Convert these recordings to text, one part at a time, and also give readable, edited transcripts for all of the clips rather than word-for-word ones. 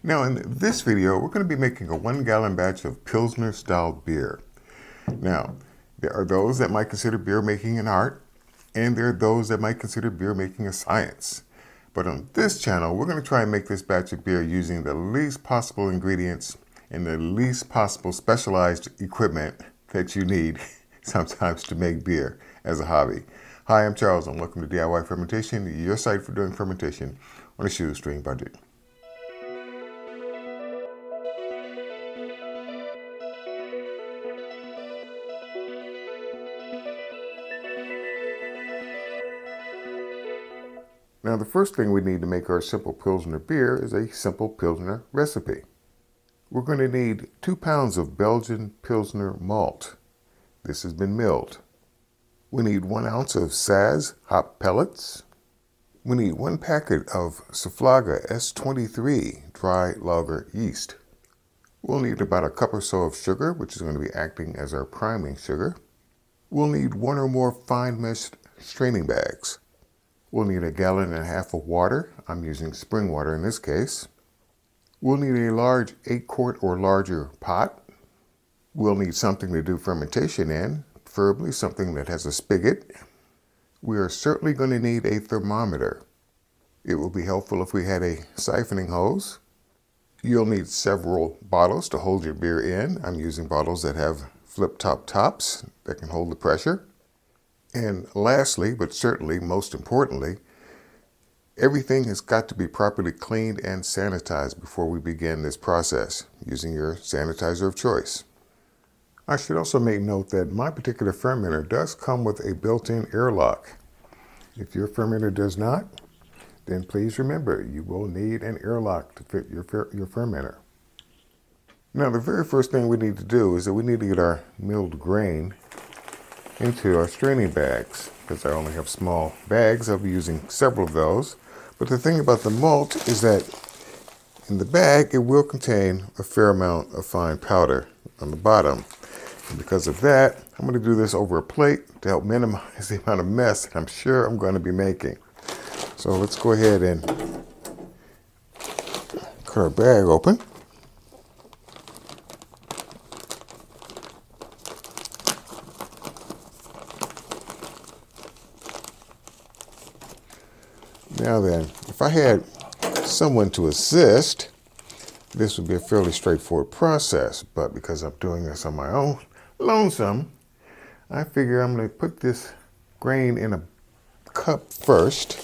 Now in this video, we're going to be making a 1-gallon batch of Pilsner style beer. Now, there are those that might consider beer making an art, and there are those that might consider beer making a science. But on this channel, we're going to try and make this batch of beer using the least possible ingredients and the least possible specialized equipment that you need sometimes to make beer as a hobby. Hi, I'm Charles and welcome to DIY Fermentation, your site for doing fermentation on a shoestring budget. Now the first thing we need to make our simple Pilsner beer is a simple Pilsner recipe. We're going to need 2 pounds of Belgian Pilsner malt. This has been milled. We need 1 ounce of Saaz hop pellets. We need 1 packet of Salflager S23 dry lager yeast. We'll need about a cup or so of sugar, which is going to be acting as our priming sugar. We'll need 1 or more fine mesh straining bags. We'll need 1.5 gallons of water. I'm using spring water in this case. We'll need a large 8-quart or larger pot. We'll need something to do fermentation in, preferably something that has a spigot. We are certainly going to need a thermometer. It will be helpful if we had a siphoning hose. You'll need several bottles to hold your beer in. I'm using bottles that have flip-top tops that can hold the pressure. And lastly, but certainly most importantly, everything has got to be properly cleaned and sanitized before we begin this process, using your sanitizer of choice. I should also make note that my particular fermenter does come with a built-in airlock. If your fermenter does not, then please remember you will need an airlock to fit your fermenter. Now the very first thing we need to do is that we need to get our milled grain into our straining bags. Because I only have small bags, I'll be using several of those. But the thing about the malt is that in the bag, it will contain a fair amount of fine powder on the bottom. And because of that, I'm going to do this over a plate to help minimize the amount of mess that I'm sure I'm going to be making. So let's go ahead and cut our bag open. Now then, if I had someone to assist, this would be a fairly straightforward process, but because I'm doing this on my own, lonesome, I figure I'm going to put this grain in a cup first,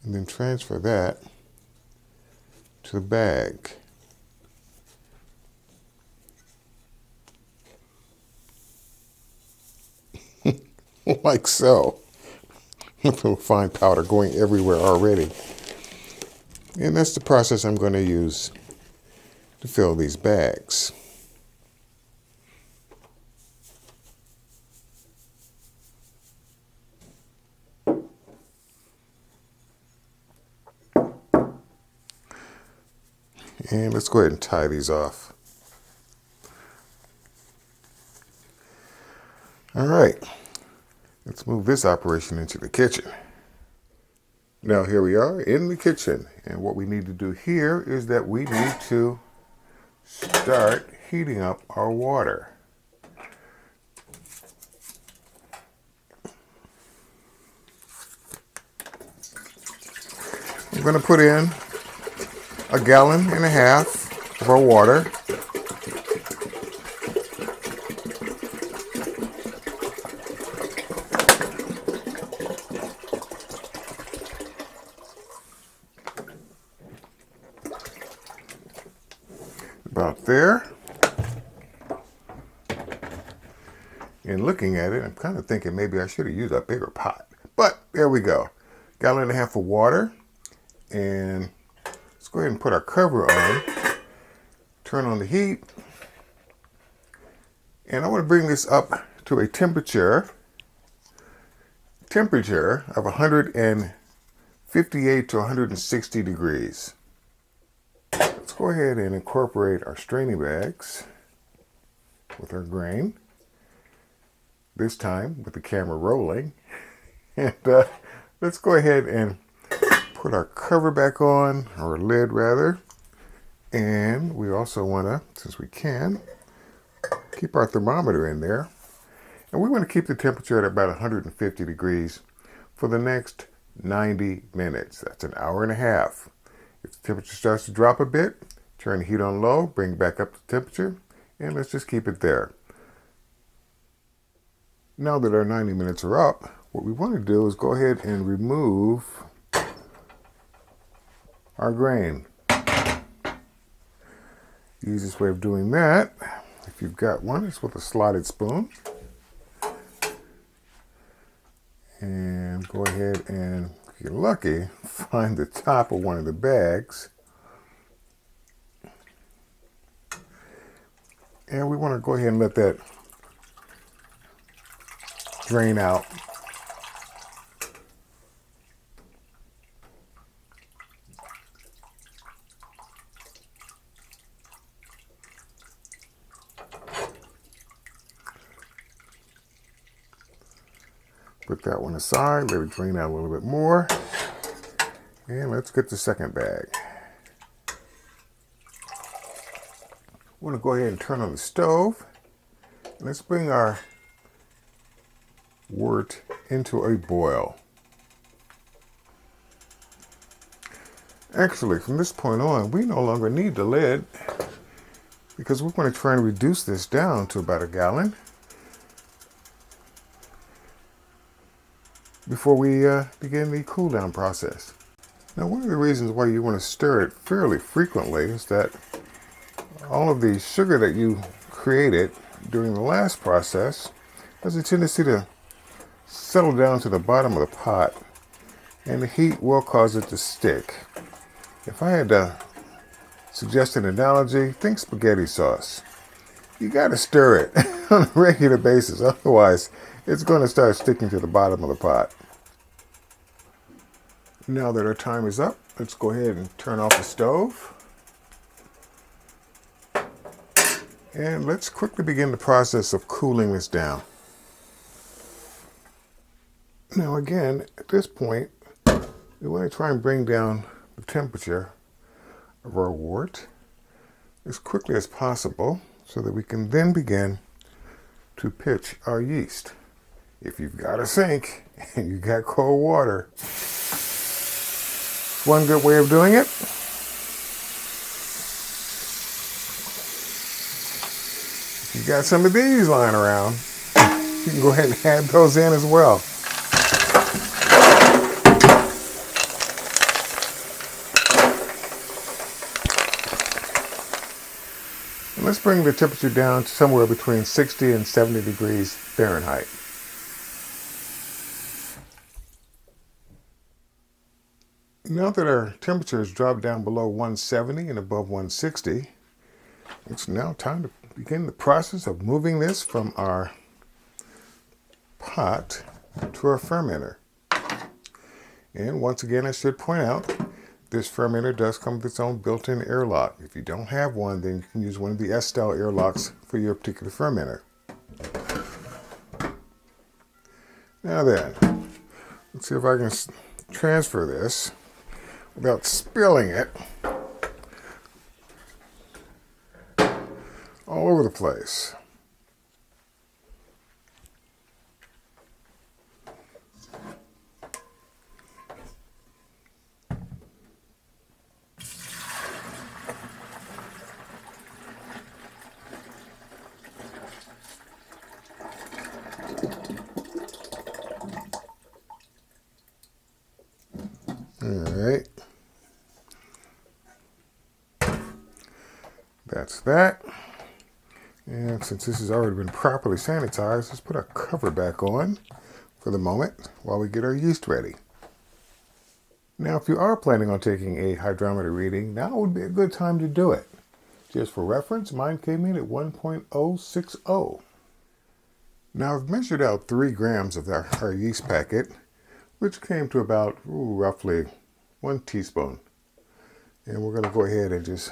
and then transfer that to the bag. Like so. With a little fine powder going everywhere already. And that's the process I'm going to use to fill these bags. And let's go ahead and tie these off. All right. Let's move this operation into the kitchen. Now here we are in the kitchen, and what we need to do here is that we need to start heating up our water. I'm going to put in 1.5 gallons of our water. About there. And looking at it, I'm kind of thinking maybe I should have used a bigger pot. But there we go. 1.5 gallons of water. And let's go ahead and put our cover on. Turn on the heat. And I want to bring this up to a temperature of 158 to 160 degrees. Let's go ahead and incorporate our straining bags with our grain. this time with the camera rolling. And let's go ahead and put our cover back on, or lid rather. And we also want to, since we can, keep our thermometer in there. And we want to keep the temperature at about 150 degrees for the next 90 minutes. That's an hour and a half. If the temperature starts to drop a bit, turn the heat on low, bring back up the temperature, and let's just keep it there. Now that our 90 minutes are up, what we want to do is go ahead and remove our grain. The easiest way of doing that, if you've got one, is with a slotted spoon. And go ahead and, if you're lucky, find the top of one of the bags. And we want to go ahead and let that drain out. Put that one aside, let it drain out a little bit more. And let's get the second bag. We're going to go ahead and turn on the stove. Let's bring our wort into a boil. Actually, from this point on, we no longer need the lid because we're going to try and reduce this down to about a gallon before we begin the cool down process. Now, one of the reasons why you want to stir it fairly frequently is that all of the sugar that you created during the last process has a tendency to settle down to the bottom of the pot, and the heat will cause it to stick. If I had to suggest an analogy, think spaghetti sauce. You got to stir it on a regular basis, otherwise it's going to start sticking to the bottom of the pot. Now that our time is up, let's go ahead and turn off the stove. And let's quickly begin the process of cooling this down. Now again, at this point, we want to try and bring down the temperature of our wort as quickly as possible so that we can then begin to pitch our yeast. If you've got a sink and you've got cold water, one good way of doing it. If you got some of these lying around, you can go ahead and add those in as well. And let's bring the temperature down to somewhere between 60 and 70 degrees Fahrenheit. Now that our temperature has dropped down below 170 and above 160, it's now time to begin the process of moving this from our pot to our fermenter. And once again, I should point out, this fermenter does come with its own built-in airlock. If you don't have one, then you can use one of the S-style airlocks for your particular fermenter. Now then, let's see if I can transfer this without spilling it all over the place. All right. That's that. And since this has already been properly sanitized, let's put our cover back on for the moment while we get our yeast ready. Now, if you are planning on taking a hydrometer reading, now would be a good time to do it. Just for reference, mine came in at 1.060. Now, I've measured out 3 grams of our yeast packet, which came to about roughly 1 teaspoon. And we're going to go ahead and just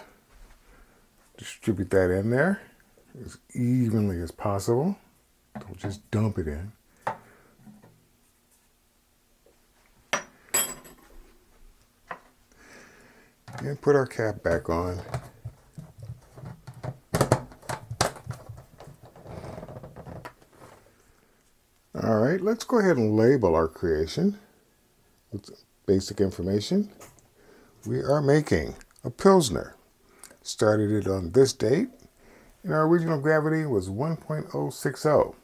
distribute that in there as evenly as possible. Don't just dump it in. And put our cap back on. All right, let's go ahead and label our creation with basic information. We are making a Pilsner. Started it on this date, and our original gravity was 1.060.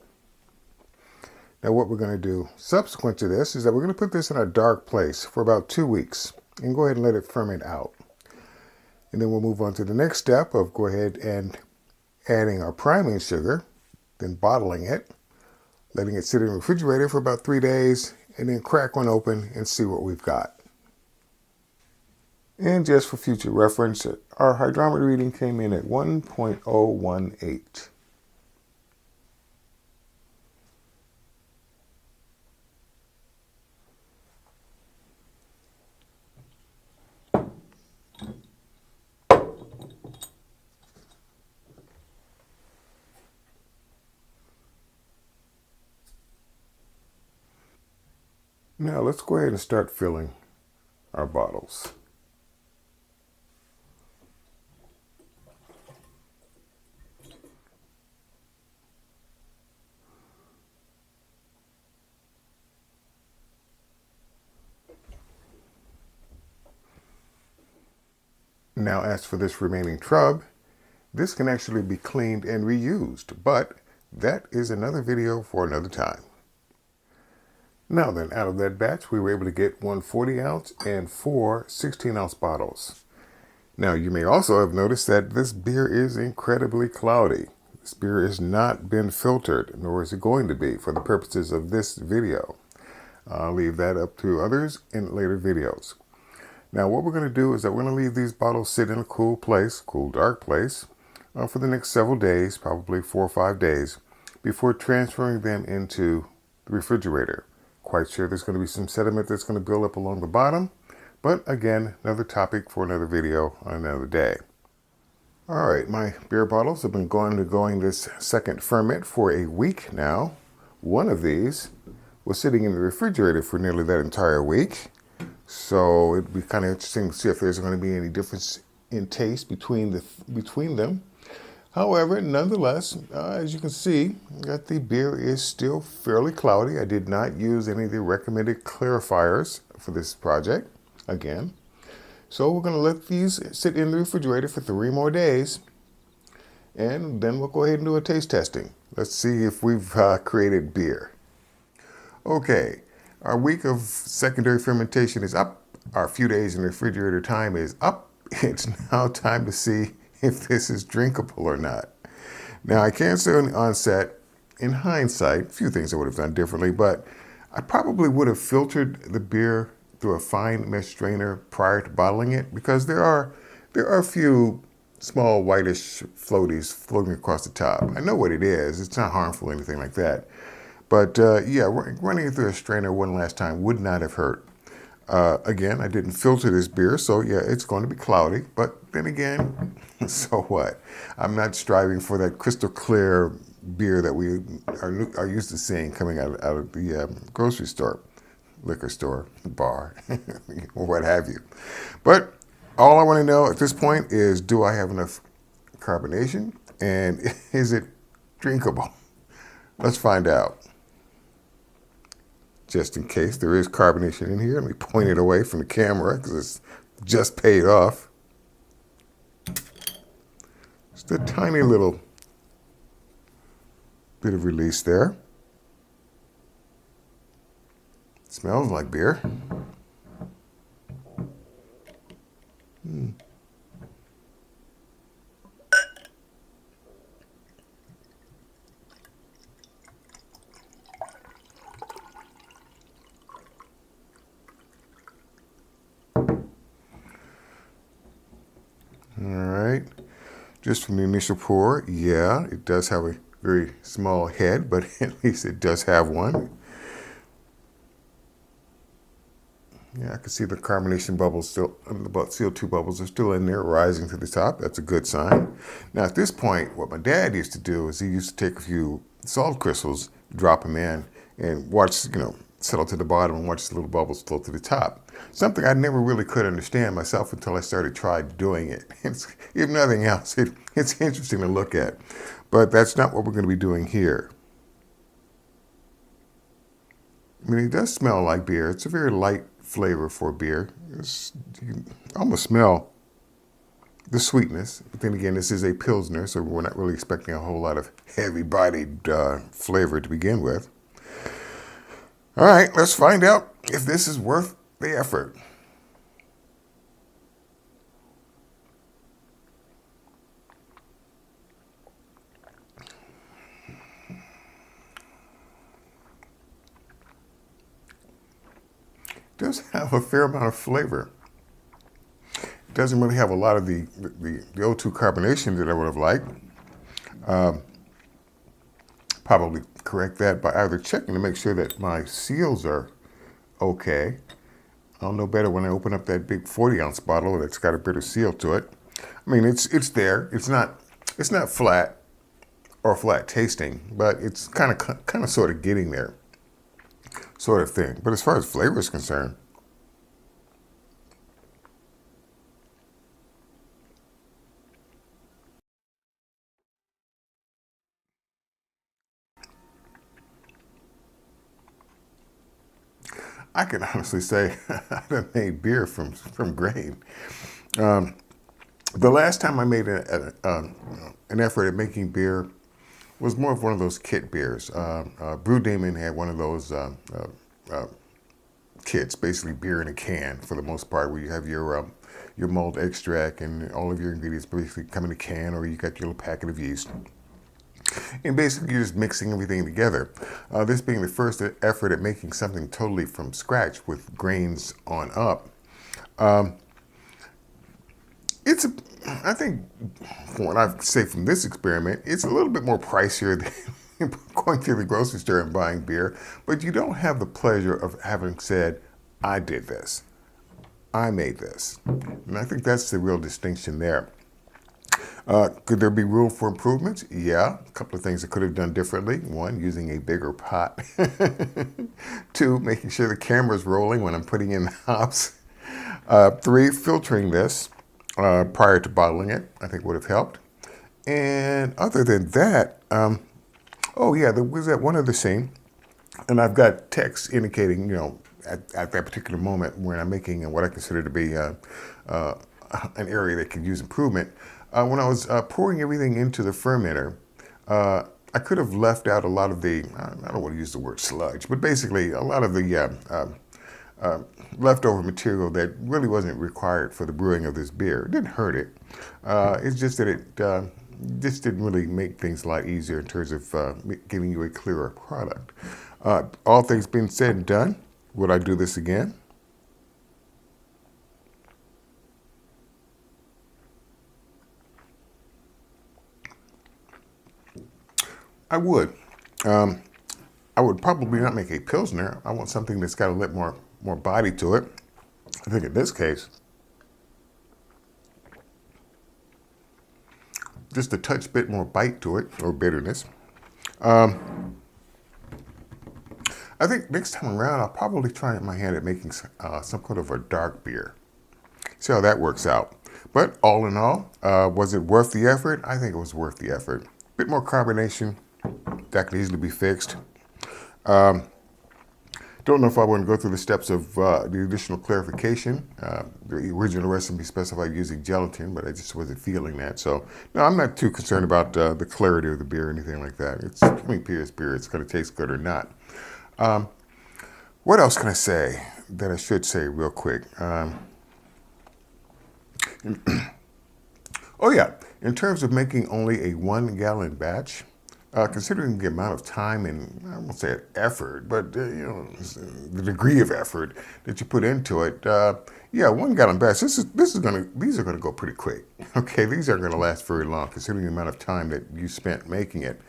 Now what we're going to do subsequent to this is that we're going to put this in a dark place for about 2 weeks and go ahead and let it ferment out. And then we'll move on to the next step of go ahead and adding our priming sugar, then bottling it, letting it sit in the refrigerator for about 3 days, and then crack one open and see what we've got. And just for future reference, our hydrometer reading came in at 1.018. Now let's go ahead and start filling our bottles. Now as for this remaining trub, this can actually be cleaned and reused, but that is another video for another time. Now then, out of that batch, we were able to get one 40-ounce and 4 16-ounce bottles. Now, you may also have noticed that this beer is incredibly cloudy. This beer has not been filtered, nor is it going to be for the purposes of this video. I'll leave that up to others in later videos. Now, what we're going to do is that we're going to leave these bottles sit in a cool place, cool, dark place, for the next several days, probably 4 or 5 days, before transferring them into the refrigerator. Quite sure there's going to be some sediment that's going to build up along the bottom, but again, another topic for another video on another day. All right, my beer bottles have been going this second ferment for a week now. One of these was sitting in the refrigerator for nearly that entire week, so it'd be kind of interesting to see if there's going to be any difference in taste between them. However, nonetheless, as you can see, that the beer is still fairly cloudy. I did not use any of the recommended clarifiers for this project, again. So we're going to let these sit in the refrigerator for 3 more days, and then we'll go ahead and do a taste testing. Let's see if we've created beer. Okay, our week of secondary fermentation is up. Our few days in refrigerator time is up. It's now time to see if this is drinkable or not. Now, I can't say on the onset, in hindsight, a few things I would have done differently, but I probably would have filtered the beer through a fine mesh strainer prior to bottling it, because there are a few small whitish floaties floating across the top. I know what it is. It's not harmful or anything like that. But yeah, running it through a strainer one last time would not have hurt. Again, I didn't filter this beer, so yeah, it's going to be cloudy. But then again, so what? I'm not striving for that crystal clear beer that we are used to seeing coming out of the grocery store, liquor store, bar, or what have you. But all I want to know at this point is, do I have enough carbonation, and is it drinkable? Let's find out. Just in case there is carbonation in here, let me point it away from the camera because it's just paid off. Just a tiny little bit of release there. It smells like beer. All right, just from the initial pour, yeah, it does have a very small head, but at least it does have one. Yeah, I can see the carbonation bubbles still, the CO2 bubbles are still in there, rising to the top. That's a good sign. Now, at this point, what my dad used to do is he used to take a few salt crystals, drop them in, and watch, settle to the bottom and watch the little bubbles float to the top. Something I never really could understand myself until I started trying doing it. If nothing else, it's interesting to look at. But that's not what we're going to be doing here. I mean, it does smell like beer. It's a very light flavor for beer. You can almost smell the sweetness. But then again, this is a Pilsner, so we're not really expecting a whole lot of heavy-bodied flavor to begin with. All right, let's find out if this is worth the effort. It does have a fair amount of flavor. It doesn't really have a lot of the O2 carbonation that I would have liked. Probably correct that by either checking to make sure that my seals are okay. I'll know better when I open up that big 40-ounce bottle that's got a bit of seal to it. I mean, it's there. It's not flat or flat tasting, but it's kind of sort of getting there, sort of thing. But as far as flavor is concerned, I can honestly say I've made beer from grain. The last time I made an effort at making beer was more of one of those kit beers. Brew Demon had one of those kits, basically beer in a can for the most part, where you have your malt extract and all of your ingredients basically come in a can, or you got your little packet of yeast. And basically you're just mixing everything together. This being the first effort at making something totally from scratch with grains on up. I think, from what I say from this experiment, it's a little bit more pricier than going through the grocery store and buying beer, but you don't have the pleasure of having said, I did this. I made this. And I think that's the real distinction there. Could there be room for improvements? Yeah, a couple of things I could have done differently. One, using a bigger pot. Two, making sure the camera's rolling when I'm putting in the hops. Three, filtering this prior to bottling it, I think would have helped. And other than that, oh yeah, there was that one other thing, and I've got text indicating, at that particular moment when I'm making what I consider to be an area that could use improvement. When I was pouring everything into the fermenter, I could have left out a lot of the, I don't want to use the word sludge, but basically a lot of the leftover material that really wasn't required for the brewing of this beer. It didn't hurt it. It's just that it just didn't really make things a lot easier in terms of giving you a clearer product. All things being said and done, would I do this again? I would. I would probably not make a Pilsner. I want something that's got a little more body to it. I think in this case, just a touch bit more bite to it, or bitterness. I think next time around, I'll probably try my hand at making some kind of a dark beer. See how that works out. But all in all, was it worth the effort? I think it was worth the effort. Bit more carbonation. That could easily be fixed. Don't know if I want to go through the steps of the additional clarification. The original recipe specified using gelatin, but I just wasn't feeling that. So, no, I'm not too concerned about the clarity of the beer or anything like that. Beer is beer. It's going to taste good or not. What else can I say that I should say real quick? Oh, yeah. In terms of making only a 1-gallon batch, considering the amount of time and I won't say effort, but the degree of effort that you put into it, 1-gallon batch. These are gonna go pretty quick. Okay, these aren't gonna last very long, considering the amount of time that you spent making it.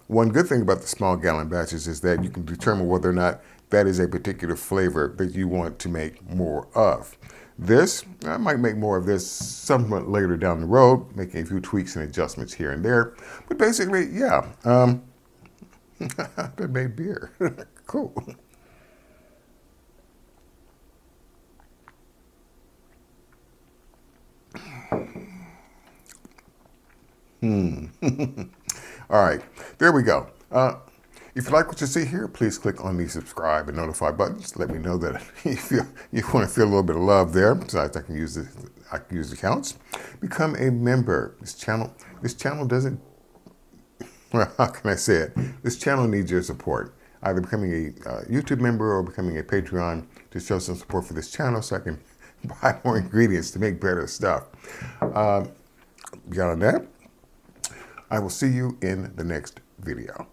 One good thing about the small gallon batches is that you can determine whether or not that is a particular flavor that you want to make more of. This, I might make more of this somewhat later down the road, making a few tweaks and adjustments here and there. But basically, yeah, they made beer. Cool. All right, there we go. If you like what you see here, please click on the subscribe and notify buttons. Let me know that you want to feel a little bit of love there, so I can use the accounts. Become a member. This channel doesn't. Well, how can I say it? This channel needs your support. Either becoming a YouTube member or becoming a Patreon to show some support for this channel, so I can buy more ingredients to make better stuff. Beyond that, I will see you in the next video.